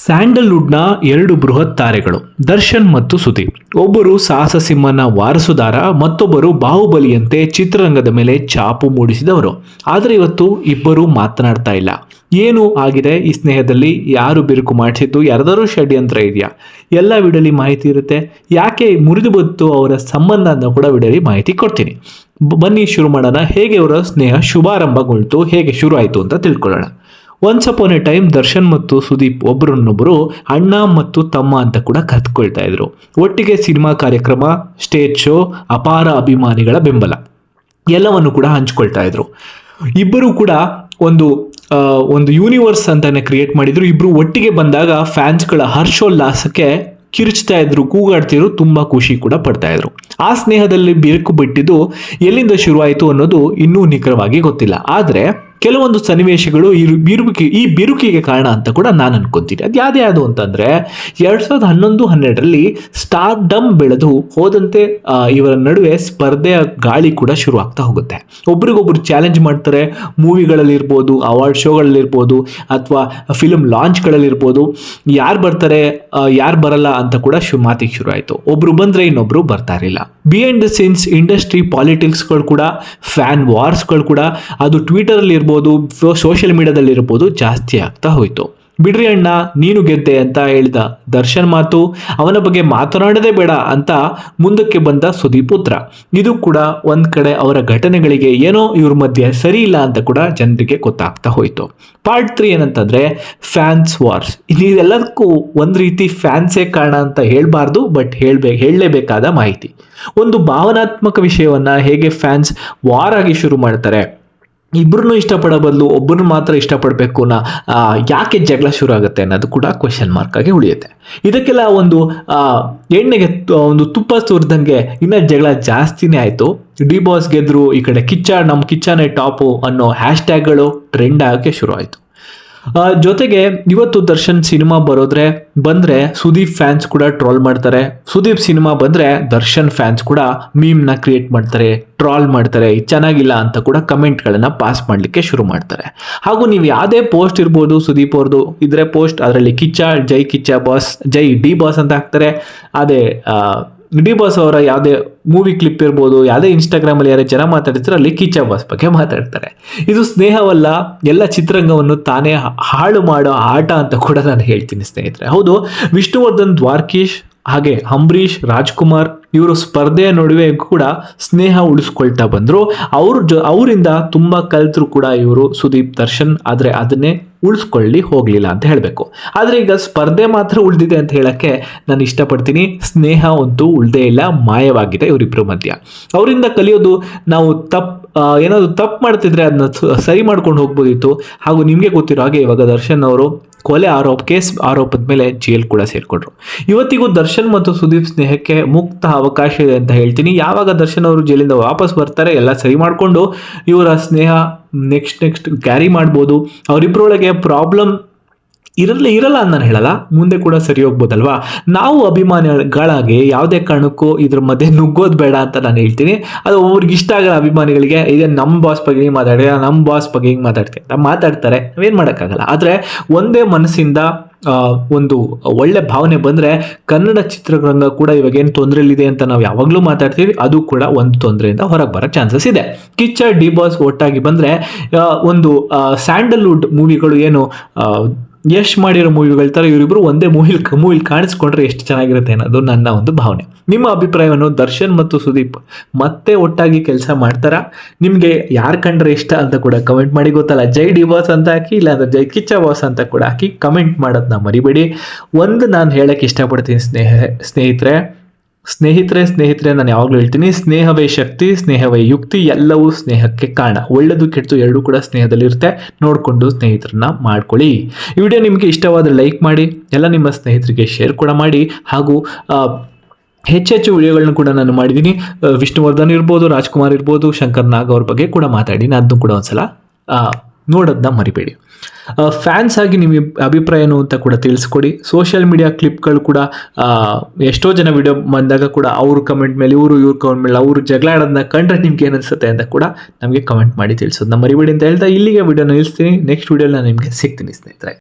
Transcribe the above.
ಸ್ಯಾಂಡಲ್ವುಡ್ನ ಎರಡು ಬೃಹತ್ ತಾರೆಗಳು ದರ್ಶನ್ ಮತ್ತು ಸುದೀಪ್. ಒಬ್ಬರು ಸಾಹಸ ಸಿಂಹನ ವಾರಸುದಾರ, ಮತ್ತೊಬ್ಬರು ಬಾಹುಬಲಿಯಂತೆ ಚಿತ್ರರಂಗದ ಮೇಲೆ ಛಾಪು ಮೂಡಿಸಿದವರು. ಆದರೆ ಇವತ್ತು ಇಬ್ಬರು ಮಾತನಾಡ್ತಾ ಇಲ್ಲ. ಏನು ಆಗಿದೆ ಈ ಸ್ನೇಹದಲ್ಲಿ? ಯಾರು ಬಿರುಕು ಮಾಡಿಸಿದ್ದು? ಯಾರದಾರು ಷಡ್ಯಂತ್ರ ಇದೆಯಾ? ಎಲ್ಲ ವಿಡಿಯೋಲಿ ಮಾಹಿತಿ ಇರುತ್ತೆ. ಯಾಕೆ ಮುರಿದು ಬಂತು ಅವರ ಸಂಬಂಧ ಅಂತ ಕೂಡ ವಿಡಿಯೋಲಿ ಮಾಹಿತಿ ಕೊಡ್ತೀನಿ. ಬನ್ನಿ ಶುರು ಮಾಡೋಣ. ಹೇಗೆ ಅವರ ಸ್ನೇಹ ಶುಭಾರಂಭಗೊಳ್ತು, ಹೇಗೆ ಶುರು ಆಯಿತು ಅಂತ ತಿಳ್ಕೊಳ್ಳೋಣ. Once upon A time Darshan ಮತ್ತು ಸುದೀಪ್ ಒಬ್ಬರನ್ನೊಬ್ಬರು ಅಣ್ಣ ಮತ್ತು ತಮ್ಮ ಅಂತ ಕೂಡ ಕರೆದುಕೊಳ್ತಾ ಇದ್ರು. ಒಟ್ಟಿಗೆ ಸಿನಿಮಾ ಕಾರ್ಯಕ್ರಮ, ಸ್ಟೇಜ್ ಶೋ, ಅಪಾರ ಅಭಿಮಾನಿಗಳ ಬೆಂಬಲ ಎಲ್ಲವನ್ನು ಕೂಡ ಹಂಚ್ಕೊಳ್ತಾ ಇದ್ರು. ಇಬ್ಬರು ಕೂಡ ಒಂದು ಯೂನಿವರ್ಸ್ ಅಂತಾನೆ ಕ್ರಿಯೇಟ್ ಮಾಡಿದ್ರು. ಇಬ್ರು ಒಟ್ಟಿಗೆ ಬಂದಾಗ ಫ್ಯಾನ್ಸ್ಗಳ ಹರ್ಷೋಲ್ಲಾಸಕ್ಕೆ ಕಿರುಚ್ತಾ ಇದ್ರು, ಕೂಗಾಡ್ತಿದ್ರು, ತುಂಬಾ ಖುಷಿ ಕೂಡ ಪಡ್ತಾ ಇದ್ರು. ಆ ಸ್ನೇಹದಲ್ಲಿ ಬಿರುಕು ಬಿಟ್ಟಿದ್ದು ಎಲ್ಲಿಂದ ಶುರುವಾಯಿತು ಅನ್ನೋದು ಇನ್ನೂ ನಿಖರವಾಗಿ ಗೊತ್ತಿಲ್ಲ. ಆದ್ರೆ ಕೆಲವೊಂದು ಸನ್ನಿವೇಶಗಳು ಈ ಬಿರುಕಿಗೆ ಕಾರಣ ಅಂತ ಕೂಡ ನಾನು ಅನ್ಕೊಂತೀನಿ. ಅದು ಯಾವ್ದು ಅಂತಂದ್ರೆ 2011-12ರಲ್ಲಿ ಸ್ಟಾರ್ ಡಮ್ ಬೆಳೆದು ಹೋದಂತೆ ಇವರ ನಡುವೆ ಸ್ಪರ್ಧೆಯ ಗಾಳಿ ಕೂಡ ಶುರು ಆಗ್ತಾ ಹೋಗುತ್ತೆ. ಒಬ್ರಿಗೊಬ್ರು ಚಾಲೆಂಜ್ ಮಾಡ್ತಾರೆ. ಮೂವಿಗಳಲ್ಲಿ ಇರ್ಬೋದು, ಅವಾರ್ಡ್ ಶೋಗಳಲ್ಲಿ ಇರ್ಬೋದು, ಅಥವಾ ಫಿಲ್ಮ್ ಲಾಂಚ್ಗಳಲ್ಲಿ ಇರ್ಬೋದು. ಯಾರು ಬರ್ತಾರೆ, ಯಾರು ಬರಲ್ಲ ಅಂತ ಕೂಡ ಮಾತಿಗೆ ಶುರು ಆಯಿತು. ಒಬ್ರು ಬಂದ್ರೆ ಇನ್ನೊಬ್ರು ಬರ್ತಾ ಇರಲಿಲ್ಲ. ಬಿಹೈಂಡ್ ದ ಸೀನ್ಸ್ ಇಂಡಸ್ಟ್ರಿ ಪಾಲಿಟಿಕ್ಸ್ಗಳು ಕೂಡ, ಫ್ಯಾನ್ ವಾರ್ಸ್ಗಳು ಕೂಡ, ಅದು ಟ್ವಿಟರ್ ಅಲ್ಲಿ ಇರ್ಬೋದು, ಸೋಷಿಯಲ್ ಮೀಡಿಯಾದಲ್ಲಿ ಇರ್ಬೋದು, ಜಾಸ್ತಿ ಆಗ್ತಾ ಹೋಯ್ತು. ಬಿಡ್ರಿ ಅಣ್ಣ, ನೀನು ಗೆದ್ದೆ ಅಂತ ಹೇಳಿದ ದರ್ಶನ್ ಮಾತು, ಅವನ ಬಗ್ಗೆ ಮಾತನಾಡದೇ ಬೇಡ ಅಂತ ಮುಂದಕ್ಕೆ ಬಂದ ಸುದೀಪ್ ಪುತ್ರ. ಇದು ಕೂಡ ಒಂದ್ ಕಡೆ ಅವರ ಘಟನೆಗಳಿಗೆ ಏನೋ ಇವ್ರ ಮಧ್ಯೆ ಸರಿ ಇಲ್ಲ ಅಂತ ಕೂಡ ಜನರಿಗೆ ಗೊತ್ತಾಗ್ತಾ ಹೋಯ್ತು. ಪಾರ್ಟ್ 3 ಏನಂತಂದ್ರೆ ಫ್ಯಾನ್ಸ್ ವಾರ್ಸ್. ಇದೆಲ್ಲದಕ್ಕೂ ಒಂದ್ ರೀತಿ ಫ್ಯಾನ್ಸೇ ಕಾರಣ ಅಂತ ಹೇಳ್ಬಾರ್ದು, ಬಟ್ ಹೇಳಲೇಬೇಕಾದ ಮಾಹಿತಿ. ಒಂದು ಭಾವನಾತ್ಮಕ ವಿಷಯವನ್ನ ಹೇಗೆ ಫ್ಯಾನ್ಸ್ ವಾರ್ ಆಗಿ ಶುರು ಮಾಡ್ತಾರೆ, ಇಬ್ಬರನ್ನು ಇಷ್ಟಪಡೋ ಬದಲು ಒಬ್ಬರನ್ನು ಮಾತ್ರ ಇಷ್ಟಪಡಬೇಕು ಯಾಕೆ ಜಗಳ ಶುರು ಆಗುತ್ತೆ ಅನ್ನೋದು ಕೂಡ ಕ್ವೆಶನ್ ಮಾರ್ಕ್ ಆಗಿ ಉಳಿಯುತ್ತೆ. ಇದಕ್ಕೆಲ್ಲ ಎಣ್ಣೆಗೆ ಒಂದು ತುಪ್ಪ ಸುರಿದಂಗೆ ಇನ್ನ ಜಗಳ ಜಾಸ್ತಿನೇ ಆಯ್ತು. ಡಿ ಬಾಸ್ ಗೆದ್ರು, ಈ ಕಡೆ ನಮ್ಮ ಕಿಚ್ಚನೇ ಟಾಪು ಅನ್ನೋ ಹ್ಯಾಶ್ ಟ್ಯಾಗ್ಗಳು ಟ್ರೆಂಡ್ ಆಗಕ್ಕೆ ಶುರು ಆಯ್ತು. ಜೊತೆಗೆ ಇವತ್ತು ದರ್ಶನ್ ಸಿನಿಮಾ ಬಂದ್ರೆ ಸುದೀಪ್ ಫ್ಯಾನ್ಸ್ ಕೂಡ ಟ್ರೋಲ್ ಮಾಡ್ತಾರೆ. ಸುದೀಪ್ ಸಿನಿಮಾ ಬಂದ್ರೆ ದರ್ಶನ್ ಫ್ಯಾನ್ಸ್ ಕೂಡ ಮೀಮ್ ನ ಕ್ರಿಯೇಟ್ ಮಾಡ್ತಾರೆ, ಟ್ರಾಲ್ ಮಾಡ್ತಾರೆ, ಚೆನ್ನಾಗಿಲ್ಲ ಅಂತ ಕೂಡ ಕಮೆಂಟ್ ಗಳನ್ನ ಪಾಸ್ ಮಾಡ್ಲಿಕ್ಕೆ ಶುರು ಮಾಡ್ತಾರೆ. ಹಾಗೂ ನೀವು ಯಾವುದೇ ಪೋಸ್ಟ್ ಇರ್ಬೋದು, ಸುದೀಪ್ ಅವ್ರದ್ದು ಇದ್ರೆ ಪೋಸ್ಟ್, ಅದರಲ್ಲಿ ಜೈ ಕಿಚ್ಚ ಬಾಸ್, ಜೈ ಡಿ ಬಾಸ್ ಅಂತ ಹಾಕ್ತಾರೆ. ಅದೇ ಡಿ ಬಾಸ್ ಅವರ ಯಾವುದೇ ಮೂವಿ ಕ್ಲಿಪ್ ಇರ್ಬೋದು, ಯಾವುದೇ ಇನ್ಸ್ಟಾಗ್ರಾಮ್ ಅಲ್ಲಿ ಯಾರೇ ಜನ ಮಾತಾಡ್ತಾರೆ, ಅಲ್ಲಿ ಕಿಚ್ಚ ಬಾಸ್ ಬಗ್ಗೆ ಮಾತಾಡ್ತಾರೆ. ಇದು ಸ್ನೇಹವಲ್ಲ, ಎಲ್ಲ ಚಿತ್ರರಂಗವನ್ನು ತಾನೇ ಹಾಳು ಮಾಡೋ ಆಟ ಅಂತ ಕೂಡ ನಾನು ಹೇಳ್ತೀನಿ ಸ್ನೇಹಿತರೆ. ಹೌದು, ವಿಷ್ಣುವರ್ಧನ್, ದ್ವಾರಕೀಶ್, ಹಾಗೆ ಅಂಬರೀಶ್, ರಾಜ್ಕುಮಾರ್ ಇವರು ಸ್ಪರ್ಧೆಯ ನಡುವೆ ಕೂಡ ಸ್ನೇಹ ಉಳಿಸ್ಕೊಳ್ತಾ ಬಂದ್ರು. ಅವರಿಂದ ತುಂಬಾ ಕಲ್ತರು ಕೂಡ ಇವರು ಸುದೀಪ್, ದರ್ಶನ್. ಆದ್ರೆ ಅದನ್ನೇ ಉಳಿಸ್ಕೊಳ್ಳಿ ಹೋಗ್ಲಿಲ್ಲ ಅಂತ ಹೇಳ್ಬೇಕು. ಆದ್ರೆ ಈಗ ಸ್ಪರ್ಧೆ ಮಾತ್ರ ಉಳಿದಿದೆ ಅಂತ ಹೇಳಕ್ಕೆ ನಾನು ಇಷ್ಟಪಡ್ತೀನಿ. ಸ್ನೇಹ ಅಂತೂ ಉಳ್ದೇ ಇಲ್ಲ, ಮಾಯವಾಗಿದೆ ಇವರಿಬ್ಬರ ಮಧ್ಯ. ಅವರಿಂದ ಕಲಿಯೋದು, ನಾವು ಏನಾದ್ರು ತಪ್ಪು ಮಾಡ್ತಿದ್ರೆ ಅದನ್ನ ಸರಿ ಮಾಡ್ಕೊಂಡು ಹೋಗ್ಬೋದಿತ್ತು. ಹಾಗೂ ನಿಮ್ಗೆ ಗೊತ್ತಿರೋ ಹಾಗೆ ಇವಾಗ ದರ್ಶನ್ ಅವರು ಕೊಲೆ ಕೇಸ್ ಆರೋಪದ ಮೇಲೆ ಜೈಲ್ ಕೂಡ ಸೇರ್ಕೊಂಡ್ರು. ಇವತ್ತಿಗೂ ದರ್ಶನ್ ಮತ್ತು ಸುದೀಪ್ ಸ್ನೇಹಕ್ಕೆ ಮುಕ್ತ ಅವಕಾಶ ಇದೆ ಅಂತ ಹೇಳ್ತೀನಿ. ಯಾವಾಗ ದರ್ಶನ್ ಅವರು ಜೈಲಿಂದ ವಾಪಸ್ ಬರ್ತಾರೆ, ಎಲ್ಲ ಸರಿ ಮಾಡ್ಕೊಂಡು ಇವರ ಸ್ನೇಹ ನೆಕ್ಸ್ಟ್ ಕ್ಯಾರಿ ಮಾಡ್ಬೋದು. ಅವರಿಬ್ಬರೊಳಗೆ ಪ್ರಾಬ್ಲಮ್ ಇರಲ್ಲ ಅಂತ ನಾನು ಹೇಳಲ್ಲ, ಮುಂದೆ ಕೂಡ ಸರಿ ಹೋಗ್ಬೋದಲ್ವಾ. ನಾವು ಅಭಿಮಾನಿಗಳಾಗಿ ಯಾವುದೇ ಕಾರಣಕ್ಕೂ ಇದ್ರ ಮಧ್ಯೆ ನುಗ್ಗೋದು ಬೇಡ ಅಂತ ನಾನು ಹೇಳ್ತೀನಿ. ಅದು ಒಬ್ರಿಗೆ ಇಷ್ಟ ಆಗಲ್ಲ. ಅಭಿಮಾನಿಗಳಿಗೆ ಇದೇ ನಮ್ಮ ಬಾಸ್ ಬಗ್ಗೆ ಹಿಂಗೆ ಮಾತಾಡಿದ್ರೆ, ನಮ್ಮ ಬಾಸ್ ಬಗ್ಗೆ ಹಿಂಗೆ ಮಾತಾಡ್ತಾರೆ, ನಾವೇನು ಮಾಡೋಕ್ಕಾಗಲ್ಲ. ಆದರೆ ಒಂದೇ ಮನಸ್ಸಿಂದ ಒಂದು ಒಳ್ಳೆ ಭಾವನೆ ಬಂದ್ರೆ ಕನ್ನಡ ಚಿತ್ರರಂಗ ಕೂಡ ಇವಾಗ ಏನು ತೊಂದರೆಲಿದೆ ಅಂತ ನಾವು ಯಾವಾಗಲೂ ಮಾತಾಡ್ತೀವಿ, ಅದು ಕೂಡ ಒಂದು ತೊಂದರೆಯಿಂದ ಹೊರಗೆ ಬರೋ ಚಾನ್ಸಸ್ ಇದೆ. ಕಿಚ್ಚ, ಡಿ ಬಾಸ್ ಒಟ್ಟಾಗಿ ಬಂದ್ರೆ ಒಂದು ಸ್ಯಾಂಡಲ್ವುಡ್ ಮೂವಿಗಳು ಏನು ಯಶ್ ಮಾಡಿರೋ ಮೂವಿಗಳ ತರ ಇವರಿಬ್ರು ಒಂದೇ ಮೂವಿಲಿ ಕಾಣಿಸ್ಕೊಂಡ್ರೆ ಎಷ್ಟು ಚೆನ್ನಾಗಿರುತ್ತೆ ಅನ್ನೋದು ನನ್ನ ಒಂದು ಭಾವನೆ. ನಿಮ್ಮ ಅಭಿಪ್ರಾಯವನ್ನು ದರ್ಶನ್ ಮತ್ತು ಸುದೀಪ್ ಮತ್ತೆ ಒಟ್ಟಾಗಿ ಕೆಲಸ ಮಾಡ್ತಾರಾ? ನಿಮ್ಗೆ ಯಾರು ಕಂಡ್ರೆ ಇಷ್ಟ ಅಂತ ಕೂಡ ಕಮೆಂಟ್ ಮಾಡಿ. ಗೊತ್ತಲ್ಲ, ಜೈ ಡಿ ಬಾಸ್ ಅಂತ ಹಾಕಿ, ಇಲ್ಲಾಂದ್ರೆ ಜೈ ಕಿಚ್ಚ ಬಾಸ್ ಅಂತ ಕೂಡ ಹಾಕಿ ಕಮೆಂಟ್ ಮಾಡೋದನ್ನ ಮರಿಬೇಡಿ. ನಾನು ಹೇಳಕ್ ಇಷ್ಟಪಡ್ತೀನಿ ಸ್ನೇಹಿತರೆ ನಾನು ಯಾವಾಗಲೂ ಹೇಳ್ತೀನಿ, ಸ್ನೇಹವೇ ಶಕ್ತಿ, ಸ್ನೇಹವೇ ಯುಕ್ತಿ, ಎಲ್ಲವೂ ಸ್ನೇಹಕ್ಕೆ ಕಾರಣ. ಒಳ್ಳೆದು ಕೆಟ್ಟದು ಎರಡೂ ಕೂಡ ಸ್ನೇಹದಲ್ಲಿರುತ್ತೆ. ನೋಡಿಕೊಂಡು ಸ್ನೇಹಿತರನ್ನ ಮಾಡ್ಕೊಳ್ಳಿ. ಈ ವಿಡಿಯೋ ನಿಮಗೆ ಇಷ್ಟವಾದರೆ ಲೈಕ್ ಮಾಡಿ, ಎಲ್ಲ ನಿಮ್ಮ ಸ್ನೇಹಿತರಿಗೆ ಶೇರ್ ಕೂಡ ಮಾಡಿ. ಹಾಗೂ ಹೆಚ್ಚೆಚ್ಚು ವಿಡಿಯೋಗಳನ್ನ ಕೂಡ ನಾನು ಮಾಡಿದ್ದೀನಿ. ವಿಷ್ಣುವರ್ಧನ್ ಇರ್ಬೋದು, ರಾಜ್ಕುಮಾರ್ ಇರ್ಬೋದು, ಶಂಕರ್ ನಾಗ್ ಅವ್ರ ಬಗ್ಗೆ ಕೂಡ ಮಾತಾಡಿದ್ದೀನಿ. ಅದನ್ನು ಕೂಡ ಒಂದ್ಸಲ ನೋಡೋದನ್ನ ಮರಿಬೇಡಿ. ಫ್ಯಾನ್ಸ್ ಆಗಿ ನಿಮ್ಮ ಅಭಿಪ್ರಾಯನು ಅಂತ ಕೂಡ ತಿಳಿಸ್ಕೊಡಿ. ಸೋಷಿಯಲ್ ಮೀಡಿಯಾ ಕ್ಲಿಪ್ಗಳು ಕೂಡ ಎಷ್ಟೋ ಜನ ವಿಡಿಯೋ ಬಂದಾಗ ಕೂಡ ಅವ್ರ ಕಮೆಂಟ್ ಮೇಲೆ ಇವ್ರ ಕಮೆಂಟ್ ಮೇಲೆ ಅವರು ಜಗಳ ಆಡೋದನ್ನ ಕಂಡ್ರೆ ನಿಮ್ಗೆ ಏನಿಸುತ್ತೆ ಅಂತ ಕೂಡ ನಮಗೆ ಕಮೆಂಟ್ ಮಾಡಿ ತಿಳಿಸೋದನ್ನ ಮರಿಬೇಡಿ ಅಂತ ಹೇಳ್ತಾ ಇಲ್ಲಿಗೆ ವಿಡಿಯೋನ ನಿಲ್ಲಿಸ್ತೀನಿ. ನೆಕ್ಸ್ಟ್ ವಿಡಿಯೋನ ನಿಮಗೆ ಸಿಗ್ತೀನಿ ಸ್ನೇಹಿತರೆ.